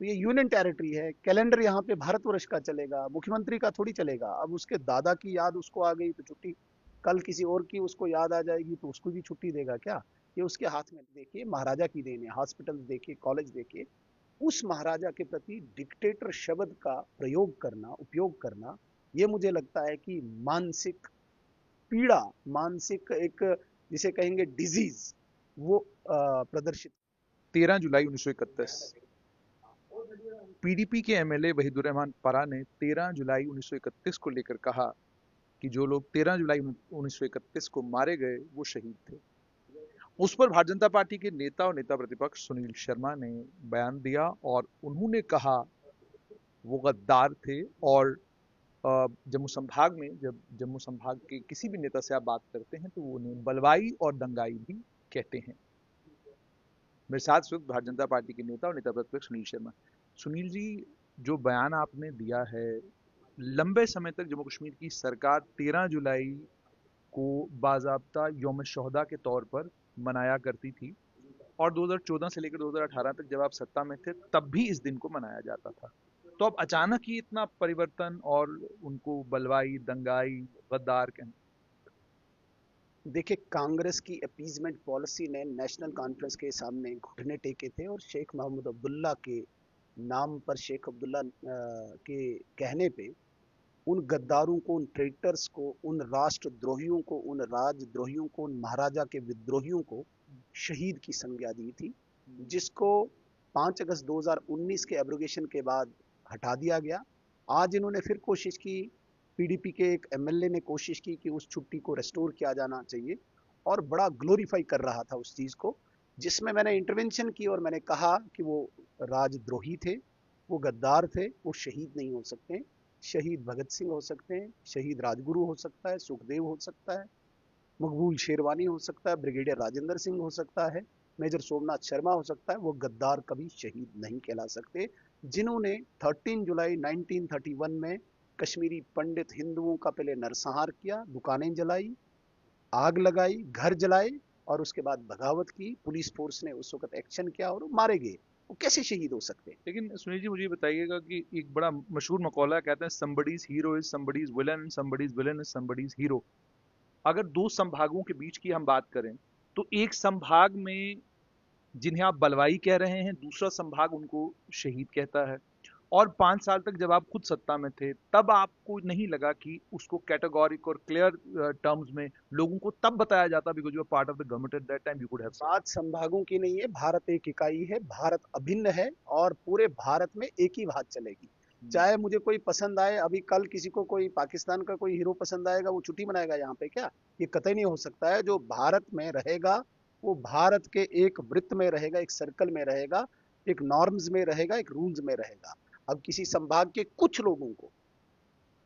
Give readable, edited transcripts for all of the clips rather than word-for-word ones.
तो ये union territory है। कैलेंडर यहाँ पे भारतवर्ष का चलेगा, मुख्यमंत्री का थोड़ी चलेगा। अब उसके दादा की याद उसको आ गई तो छुट्टी, कल किसी और की उसको याद आ जाएगी तो उसको भी छुट्टी देगा क्या? ये उसके हाथ में। देखिए, महाराजा की देन है। हॉस्पिटल देखिए, कॉलेज देखिए। उस महाराजा के प्रति डिक्टेटर शब्द का प्रयोग करना, उपयोग करना, ये मुझे लगता है कि मानसिक पीड़ा, मानसिक एक जिसे कहेंगे डिजीज, वो प्रदर्शित। 13 जुलाई 1931 पीडीपी के एमएलए वहीदुर रहमान परा ने 13 जुलाई 1931 को लेकर कहा कि जो लोग 13 जुलाई 1931 को मारे गए वो शहीद थे। उस पर भारतीय जनता पार्टी के नेता और नेता प्रतिपक्ष सुनील शर्मा ने बयान दिया और उन्होंने कहा वो गद्दार थे। और जम्मू संभाग में जब जम्मू संभाग के किसी भी नेता से आप बात करते हैं तो वो उन्हें बलवाई और दंगाई भी कहते हैं। मेरे साथ इस वक्त भारतीय जनता पार्टी के नेता और नेता प्रतिपक्ष सुनील शर्मा। सुनील जी, जो बयान आपने दिया है, लंबे समय तक जम्मू कश्मीर की सरकार 13 जुलाई को बाजाबता यौम शोहदा के तौर पर मनाया करती थी और 2014 से लेकर 2018 तक जब आप सत्ता में थे तब भी इस दिन को मनाया जाता था। तो अब अचानक ही इतना परिवर्तन और उनको बलवाई दंगाई गद्दार कहना। देखिए, कांग्रेस की अपीजमेंट पॉलिसी ने नेशनल कॉन्फ्रेंस के सामने घुटने टेके थे और शेख महमूद अब्दुल्ला के नाम पर, शेख अब्दुल्ला के कहने पे, उन गद्दारों को, उन ट्रेटर्स को, उन राष्ट्रद्रोहियों को, उन राजद्रोहियों को, उन महाराजा के विद्रोहियों को शहीद की संज्ञा दी थी, जिसको 5 अगस्त 2019 के एब्रोगेशन के बाद हटा दिया गया। आज इन्होंने फिर कोशिश की, पीडीपी के एक एमएलए ने कोशिश की कि उस छुट्टी को रेस्टोर किया जाना चाहिए, और बड़ा ग्लोरीफाई कर रहा था उस चीज को, जिसमें मैंने इंटरवेंशन की और मैंने कहा कि वो राजद्रोही थे, वो गद्दार थे, वो शहीद नहीं हो सकते। शहीद भगत सिंह हो सकते हैं, शहीद राजगुरु हो सकता है, सुखदेव हो सकता है, मकबूल शेरवानी हो सकता है, ब्रिगेडियर राजेंद्र सिंह हो सकता है, मेजर सोमनाथ शर्मा हो सकता है। वो गद्दार कभी शहीद नहीं कहला सकते, जिन्होंने 13 जुलाई 1931 में कश्मीरी पंडित हिंदुओं का पहले नरसंहार किया, दुकानें जलाई, आग लगाई, घर जलाए, और उसके बाद बगावत की। पुलिस फोर्स ने उस वक्त एक्शन किया और वो मारे गए। वो कैसे शहीद हो सकते हैं? लेकिन सुनील जी, मुझे ये बताइएगा कि एक बड़ा मशहूर मकौला कहते हैं, somebody's hero is somebody's villain, somebody's villain is somebody's hero। अगर दो संभागों के बीच की हम बात करें तो एक संभाग में जिन्हें आप बलवाई कह रहे हैं दूसरा संभाग उनको शहीद कहता है। और 5 साल तक जब आप खुद सत्ता में थे तब आपको नहीं लगा कि उसको कैटेगोरिक और क्लियर टर्म्स में लोगों को तब बताया जाता, because you are part of the government at that time, you could have said. बात संभागों की नहीं है, भारत एक इकाई है, भारत अभिन्न है, और पूरे भारत में एक ही बात चलेगी। चाहे मुझे कोई पसंद आए, अभी कल किसी को कोई पाकिस्तान का कोई हीरो पसंद आएगा, वो छुट्टी मनाएगा यहाँ पे क्या? ये कतई नहीं हो सकता है। जो भारत में रहेगा, वो भारत के एक वृत्त में रहेगा, एक सर्कल में रहेगा, एक नॉर्म्स में रहेगा, एक रूल्स में रहेगा। अब किसी संभाग के कुछ लोगों को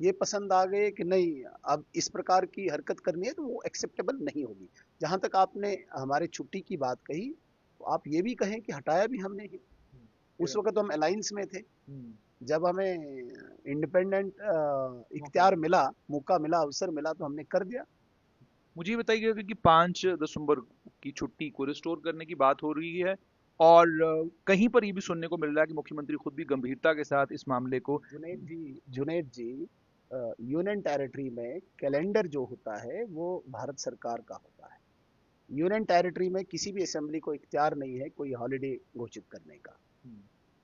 ये पसंद आ गए कि नहीं, अब इस प्रकार की हरकत करनी है, तो वो एक्सेप्टेबल नहीं होगी। जहां तक आपने हमारे छुट्टी की बात कही, तो आप ये भी कहें कि हटाया भी हमने ही। उस वक्त तो हम अलायंस में थे। जब हमें इंडिपेंडेंट इख्तियार मिला, मौका मिला, अवसर मिला, तो हमने कर दिया। मुझे ये बताइएगा कि 5 दिसंबर की छुट्टी को रिस्टोर करने की बात हो रही है और कहीं पर ये भी सुनने को मिल रहा है कि मुख्यमंत्री खुद भी गंभीरता के साथ इस मामले को। जुनेद जी, जुनेद जी, यूनियन टेरिटरी में कैलेंडर जो होता है वो भारत सरकार का होता है। यूनियन टेरिटरी में किसी भी असेंबली को इख्तियार नहीं है कोई हॉलिडे घोषित करने का।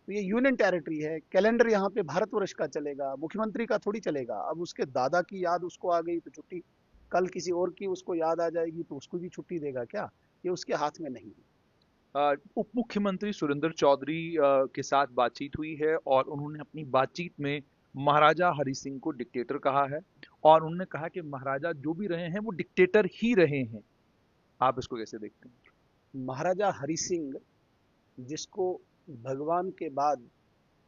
तो ये यूनियन टेरिटरी है। कैलेंडर यहाँ पे भारतवर्ष का चलेगा, मुख्यमंत्री का थोड़ी चलेगा। अब उसके दादा की याद उसको आ गई तो छुट्टी, कल किसी और की उसको याद आ जाएगी तो उसको भी छुट्टी देगा क्या? ये उसके हाथ में नहीं है। उप मुख्यमंत्री सुरेंद्र चौधरी के साथ बातचीत हुई है और उन्होंने अपनी बातचीत में महाराजा हरि सिंह को डिक्टेटर कहा है और उन्होंने कहा कि महाराजा जो भी रहे हैं वो डिक्टेटर ही रहे हैं। आप इसको कैसे देखते हैं? महाराजा हरि सिंह, जिसको भगवान के बाद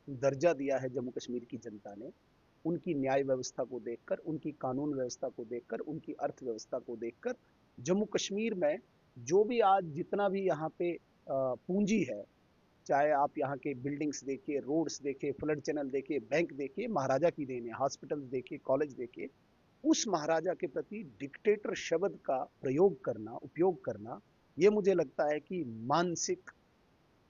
दर्जा दिया है जम्मू कश्मीर की जनता ने, उनकी न्याय व्यवस्था को देखकर, उनकी कानून व्यवस्था को देखकर, उनकी अर्थव्यवस्था को देखकर, जम्मू कश्मीर में जो भी आज जितना भी यहाँ पे पूंजी है, चाहे आप यहाँ के बिल्डिंग्स देखिए, रोड्स देखिए, फ्लड चैनल देखिए, बैंक देखिए, महाराजा की देन है। हॉस्पिटल देखिए, कॉलेज देखिए। उस महाराजा के प्रति डिक्टेटर शब्द का प्रयोग करना, उपयोग करना, ये मुझे लगता है कि मानसिक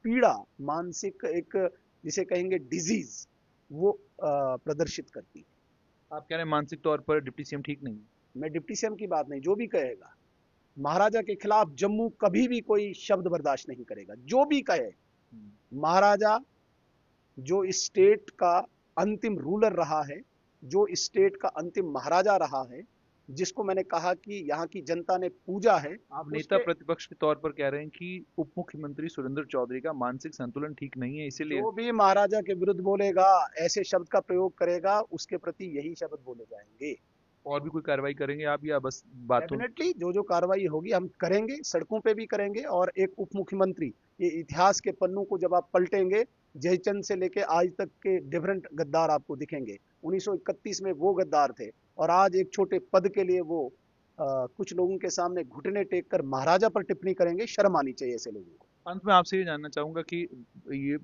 पीड़ा, मानसिक एक जिसे कहेंगे डिजीज, वो प्रदर्शित करती है। आप कह रहे हैं मानसिक तौर पर डिप्टी सीएम ठीक नहीं है? मैं डिप्टी सीएम की बात नहीं, जो भी कहेगा, महाराजा के खिलाफ जम्मू कभी भी कोई शब्द बर्दाश्त नहीं करेगा, जो भी कहे। महाराजा जो इस स्टेट का अंतिम रूलर रहा है, जो इस स्टेट का अंतिम महाराजा रहा है, जिसको मैंने कहा कि यहाँ की जनता ने पूजा है, आप नेता प्रतिपक्ष के तौर पर कह रहे हैं कि उप मुख्यमंत्री सुरेंद्र चौधरी का मानसिक संतुलन ठीक नहीं है, इसीलिए जो भी महाराजा के विरुद्ध बोलेगा, ऐसे शब्द का प्रयोग करेगा, उसके प्रति यही शब्द बोले जाएंगे। और भी कोई कार्रवाई करेंगे आप, या बस बातों? डेफिनेटली जो जो कार्रवाई होगी हम करेंगे, सड़कों पे भी करेंगे। और एक उप मुख्यमंत्री, ये इतिहास के पन्नों को जब आप पलटेंगे, जयचंद से लेके आज तक के डिफरेंट गद्दार आपको दिखेंगे। 1931 में वो गद्दार थे, और आज एक छोटे पद के लिए वो कुछ लोगों के सामने घुटने टेक कर महाराजा पर टिप्पणी करेंगे। शर्म आनी चाहिए ऐसे लोगों को। अंत में आपसे ये जानना चाहूंगा कि ये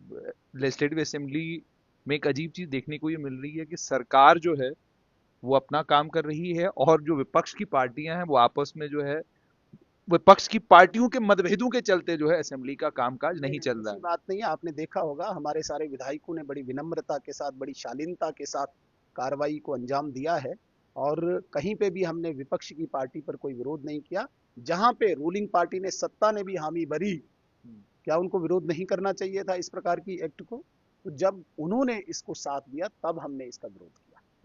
लेजिस्लेटिव असेंबली में एक अजीब चीज देखने को ये मिल रही है कि सरकार जो है वो अपना काम कर रही है, और जो विपक्ष की पार्टियां हैं वो आपस में जो है विपक्ष की पार्टियों के मतभेदों के चलते जो है असेंबली का कामकाज नहीं चल रहा ऐसी है। बात नहीं है। आपने देखा होगा हमारे सारे विधायकों ने बड़ी विनम्रता के साथ, बड़ी शालीनता के साथ कार्रवाई को अंजाम दिया है, और कहीं पे भी हमने विपक्ष की पार्टी पर कोई विरोध नहीं किया। जहां पे रूलिंग पार्टी ने, सत्ता ने भी हामी भरी, क्या उनको विरोध नहीं करना चाहिए था इस प्रकार की एक्ट को? तो जब उन्होंने इसको साथ दिया, तब हमने इसका विरोध किया।